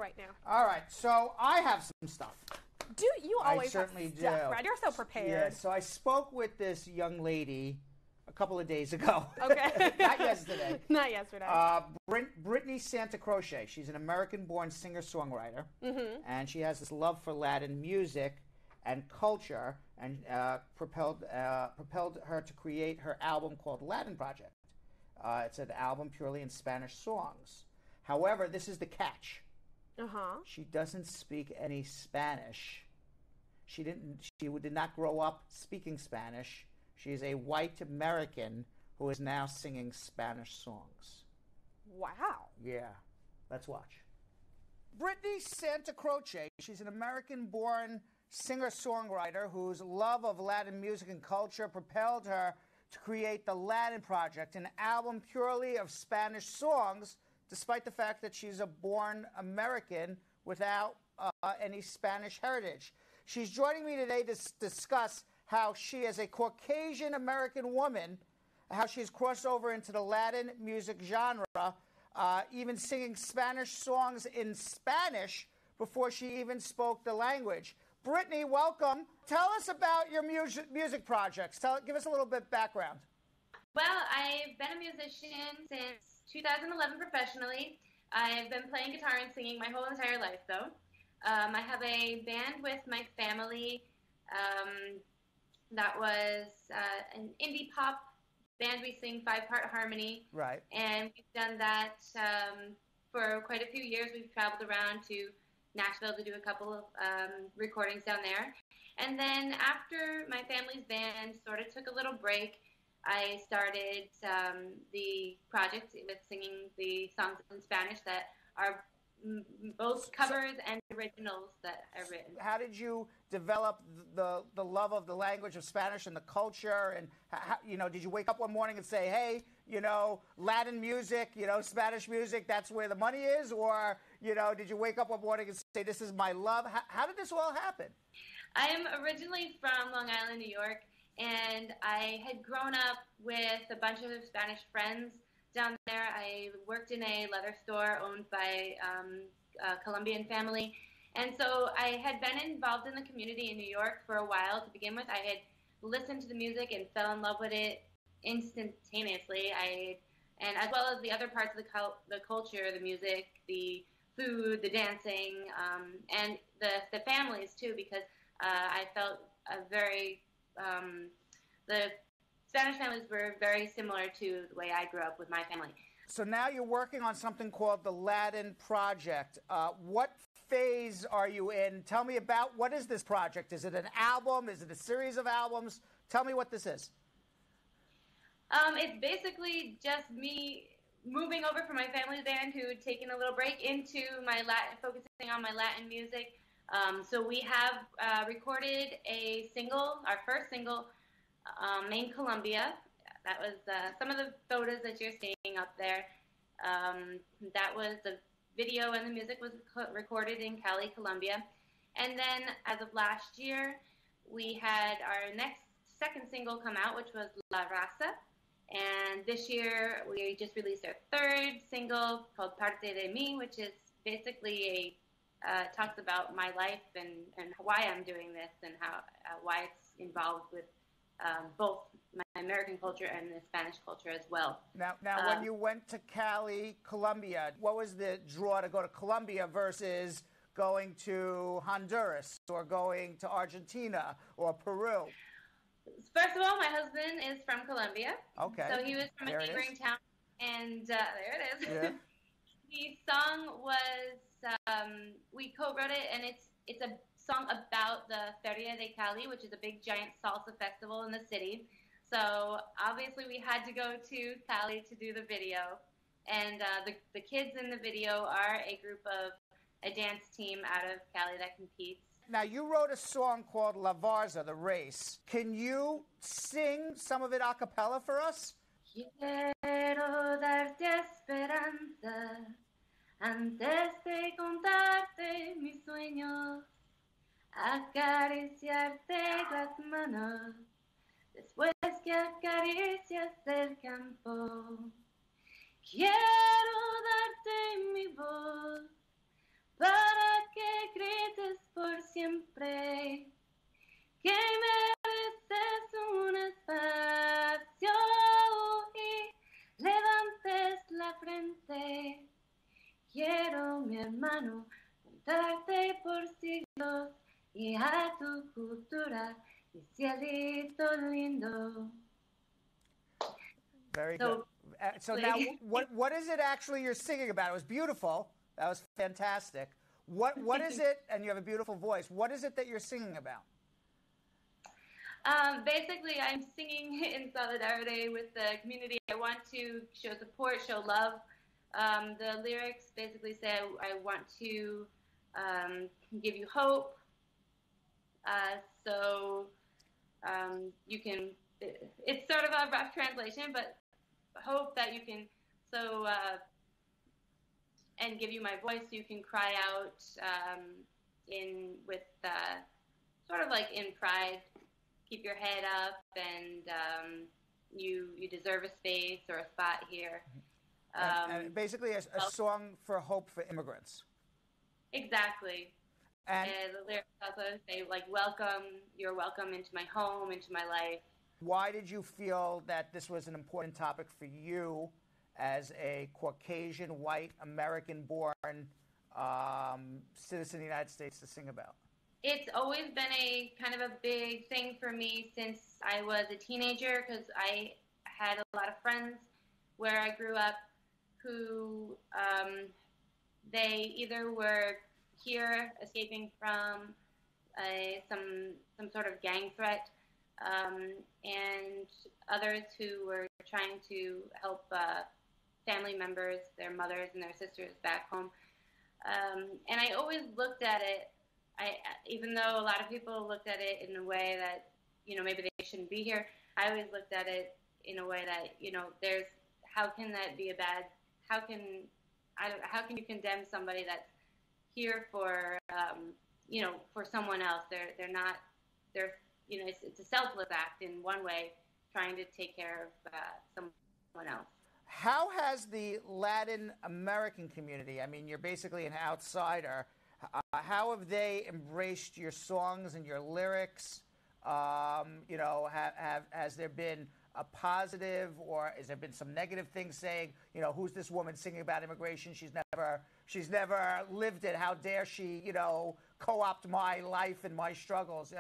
right now? All right, so I have some stuff. Do you always certainly have stuff, do. Brad? You're so prepared. Yeah, so I spoke with this young lady a couple of days ago. Okay. Not yesterday. Not yesterday. Brittany Santacroce. She's an American-born singer-songwriter, and she has this love for Latin music and culture, and propelled her to create her album called Latin Project. It's an album purely in Spanish songs. However, this is the catch. She doesn't speak any Spanish. She did not grow up speaking Spanish. She is a white American who is now singing Spanish songs. Wow. Yeah. Let's watch. Brittany Santacroce. She's an American-born singer-songwriter whose love of Latin music and culture propelled her to create the Latin Project, an album purely of Spanish songs, despite the fact that she's a born American without any Spanish heritage. She's joining me today to discuss how she, as a Caucasian American woman, how she's crossed over into the Latin music genre, even singing Spanish songs in Spanish before she even spoke the language. Brittany, welcome. Tell us about your music projects. Give us a little bit background. Well, I've been a musician since 2011 professionally. I've been playing guitar and singing my whole entire life, though. I have a band with my family that was an indie pop band. We sing 5-part harmony. Right. And we've done that for quite a few years. We've traveled around to Nashville to do a couple of recordings down there. And then after my family's band sort of took a little break, I started the project with singing the songs in Spanish that are both covers and originals that I've written. How did you develop the love of the language of Spanish and the culture? And how, did you wake up one morning and say, hey, Latin music, Spanish music, that's where the money is? Or, did you wake up one morning and say, this is my love? How did this all happen? I am originally from Long Island, New York, and I had grown up with a bunch of Spanish friends down there. I worked in a leather store owned by a Colombian family. And so I had been involved in the community in New York for a while to begin with. I had listened to the music and fell in love with it instantaneously. And as well as the other parts of the culture, the music, the food, the dancing, and the families too, because I felt the Spanish families were very similar to the way I grew up with my family. So now you're working on something called the Latin Project. What phase are you in? Tell me about, what is this project? Is it an album? Is it a series of albums? Tell me what this is. It's basically just me moving over from my family's band who had taken a little break into my Latin, focusing on my Latin music. So we have recorded a single, our first single, in Colombia. That was some of the photos that you're seeing up there. That was the video, and the music was recorded in Cali, Colombia. And then as of last year, we had our second single come out, which was La Raza. And this year, we just released our third single called Parte de Mí, which is basically talks about my life and why I'm doing this and how why it's involved with both my American culture and the Spanish culture as well. Now, when you went to Cali, Colombia, what was the draw to go to Colombia versus going to Honduras or going to Argentina or Peru? First of all, my husband is from Colombia. Okay. So he was from a neighboring town, and there it is. Yeah. The song was, we co-wrote it, and it's a song about the Feria de Cali, which is a big giant salsa festival in the city. So obviously we had to go to Cali to do the video. And the kids in the video are a group of a dance team out of Cali that competes. Now, you wrote a song called La Varza, The Race. Can you sing some of it a cappella for us? Quiero darte esperanza antes de contarte mis sueños, acariciarte las manos después que acaricias el campo. Quiero darte mi voz para hermano, cantarte por siglos y a tu cultura, mi cielito lindo. Very good. So now, what is it actually you're singing about? It was beautiful. That was fantastic. What is it? And you have a beautiful voice. What is it that you're singing about? Basically, I'm singing in solidarity with the community. I want to show support, show love. The lyrics basically say I want to give you hope. So you can, it's sort of a rough translation, but hope that you can, and give you my voice so you can cry out sort of like in pride. Keep your head up, and you deserve a space or a spot here. And basically a song for hope for immigrants. Exactly. And the lyrics also say, like, you're welcome into my home, into my life. Why did you feel that this was an important topic for you as a Caucasian, white, American-born citizen of the United States to sing about? It's always been a kind of a big thing for me since I was a teenager, because I had a lot of friends where I grew up who they either were here escaping from some sort of gang threat, and others who were trying to help family members, their mothers and their sisters back home. And I always looked at it, even though a lot of people looked at it in a way that, maybe they shouldn't be here, I always looked at it in a way that, how can that be how can you condemn somebody that's here for, for someone else? It's a selfless act in one way, trying to take care of someone else. How has the Latin American community, I mean, you're basically an outsider, how have they embraced your songs and your lyrics? Has there been a positive, or has there been some negative things saying, who's this woman singing about immigration? She's never lived it. How dare she, co-opt my life and my struggles?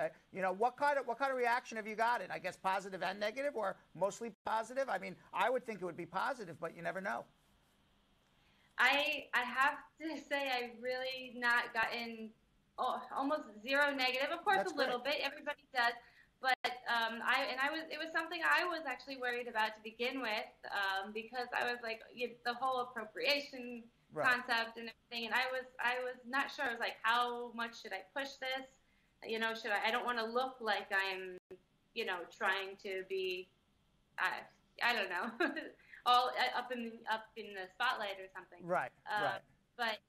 What kind of reaction have you gotten? I guess positive and negative, or mostly positive? I mean, I would think it would be positive, but you never know. I have to say I've really not gotten almost zero negative. Of course, a little bit. Everybody does. But it was something I was actually worried about to begin with, because I was like, the whole appropriation concept and everything, and I was not sure. I was like, how much should I push this? I don't want to look like I'm, trying to be, I don't know, all up in the spotlight or something. Right. But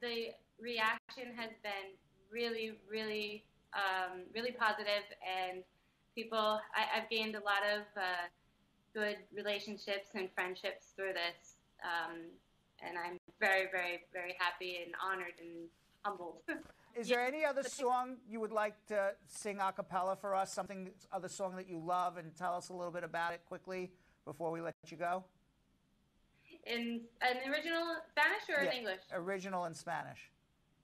the reaction has been really, really, really positive, and I've gained a lot of good relationships and friendships through this, and I'm very, very, very happy and honored and humbled. Is there any other song you would like to sing a cappella for us, other song that you love, and tell us a little bit about it quickly before we let you go? In an original Spanish or in English? Original in Spanish.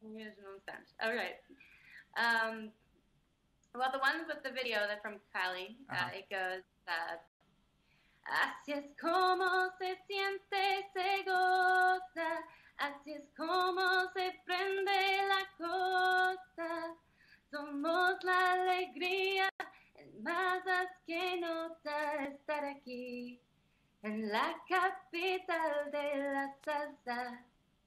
Original in Spanish. All right. Well, the ones with the video, they're from Cali. It goes, así es como se siente, se goza, así es como se prende la cosa. Somos la alegría, en masas que nota estar aquí, en la capital de la salsa.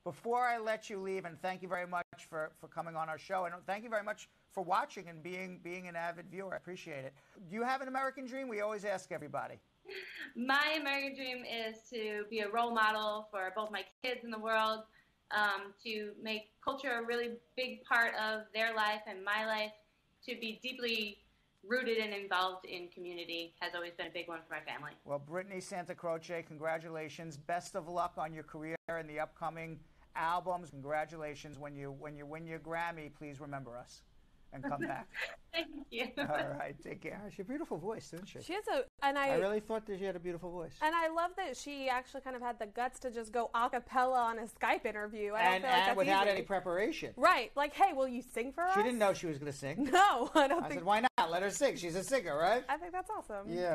Before I let you leave, and thank you very much for coming on our show, and thank you very much for watching and being an avid viewer. I appreciate it. Do you have an American dream? We always ask everybody. My American dream is to be a role model for both my kids in the world, to make culture a really big part of their life and my life, to be deeply rooted and involved in community has always been a big one for my family. Well, Brittany Santacroce, congratulations. Best of luck on your career and the upcoming albums. Congratulations. When you win your Grammy, please remember us. and come back. Thank you. All right, take care. She has a beautiful voice, doesn't she? She has I really thought that she had a beautiful voice. And I love that she actually kind of had the guts to just go a cappella on a Skype interview. I don't And feel like that's without easy. any preparation. Right. Like, hey, will you sing for us? She didn't know she was going to sing. No, I don't I think. said, why not? Let her sing. She's a singer, right? I think that's awesome. Yeah.